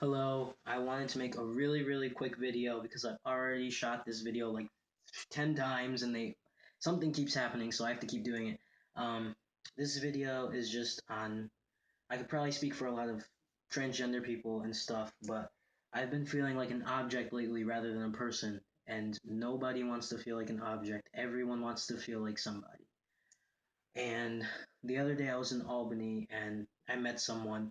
Hello, I wanted to make a really quick video because I've already shot this video like 10 times and something keeps happening, so I have to keep doing it. Um, this video is just on, I could probably speak for a lot of transgender people and stuff, but I've been feeling like an object lately rather than a person, and nobody wants to feel like an object. Everyone wants to feel like somebody. And the other day I was in Albany and I met someone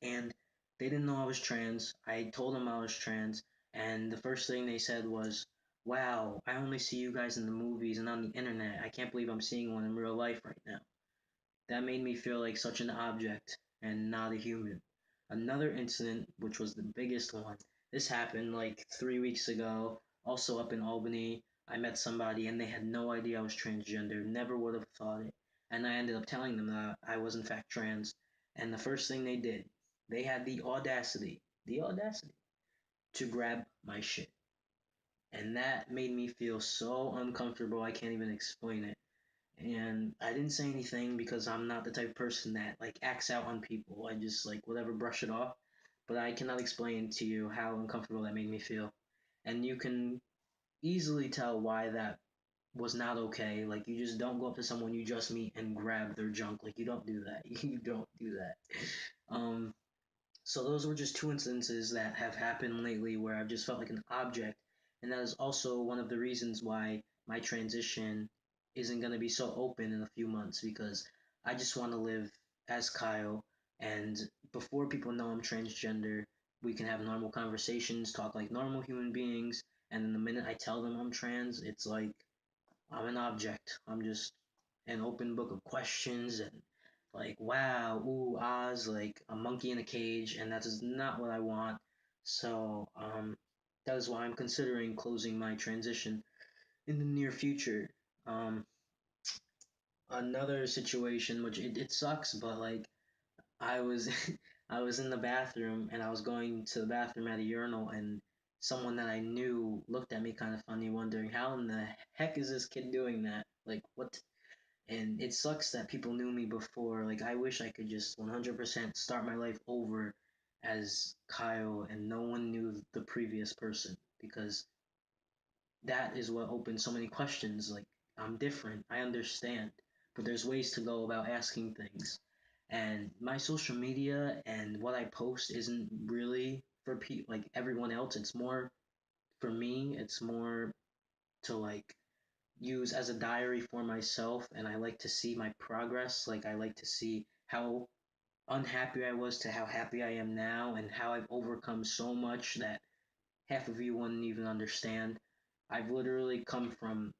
and they didn't know I was trans. I told them I was trans, and the first thing they said was, "Wow, I only see you guys in the movies and on the internet. I can't believe I'm seeing one in real life right now." That made me feel like such an object and not a human. Another incident, which was the biggest one, this happened like 3 weeks ago, also up in Albany. I met somebody and they had no idea I was transgender, never would have thought it. And I ended up telling them that I was in fact trans. And the first thing they did, they had the audacity to grab my shit. And that made me feel so uncomfortable, I can't even explain it. And I didn't say anything because I'm not the type of person that like acts out on people. I just like whatever brush it off. But I cannot explain to you how uncomfortable that made me feel. And you can easily tell why that was not okay. Like you just don't go up to someone you just meet and grab their junk. Like you don't do that. You don't do that. Um so those were just two instances that have happened lately where I've just felt like an object, and that is also one of the reasons why my transition isn't going to be so open in a few months because I just want to live as Kyle, and before people know I'm transgender, we can have normal conversations, talk like normal human beings, and then the minute I tell them I'm trans, it's like I'm an object. I'm just an open book of questions and like wow, ooh, ahs, like a monkey in a cage, and that is not what I want. So that is why I'm considering closing my transition in the near future. Um, Another situation, which it sucks, but like I was I was in the bathroom and I was going to the bathroom at a urinal and someone that I knew looked at me kind of funny, wondering how in the heck is this kid doing that? Like what? And it sucks that people knew me before. Like I wish I could just 100% start my life over as Kyle and no one knew the previous person because that is what opens so many questions. Like I'm different, I understand, but there's ways to go about asking things. And my social media and what I post isn't really for like everyone else. It's more for me. It's more to like use as a diary for myself, and I like to see my progress. Like I like to see how unhappy I was to how happy I am now and how I've overcome so much that half of you wouldn't even understand. I've literally come from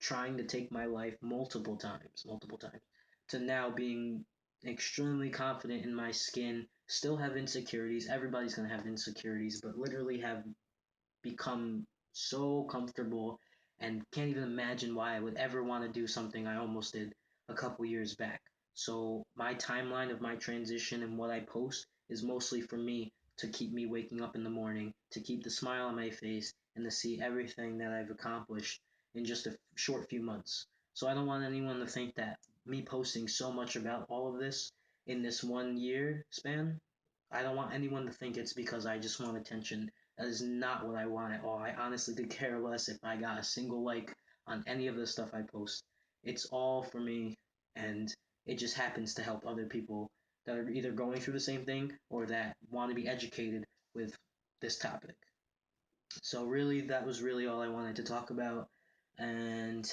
trying to take my life multiple times, to now being extremely confident in my skin, still have insecurities. Everybody's going to have insecurities, but literally have become so comfortable and can't even imagine why I would ever want to do something I almost did a couple years back. So my timeline of my transition and what I post is mostly for me to keep me waking up in the morning, to keep the smile on my face, and to see everything that I've accomplished in just a short few months. So I don't want anyone to think that me posting so much about all of this in this 1 year span, I don't want anyone to think it's because I just want attention. That is not what I want at all. I honestly could care less if I got a single like on any of the stuff I post. It's all for me, and it just happens to help other people that are either going through the same thing or that want to be educated with this topic. So, really, that was really all I wanted to talk about. And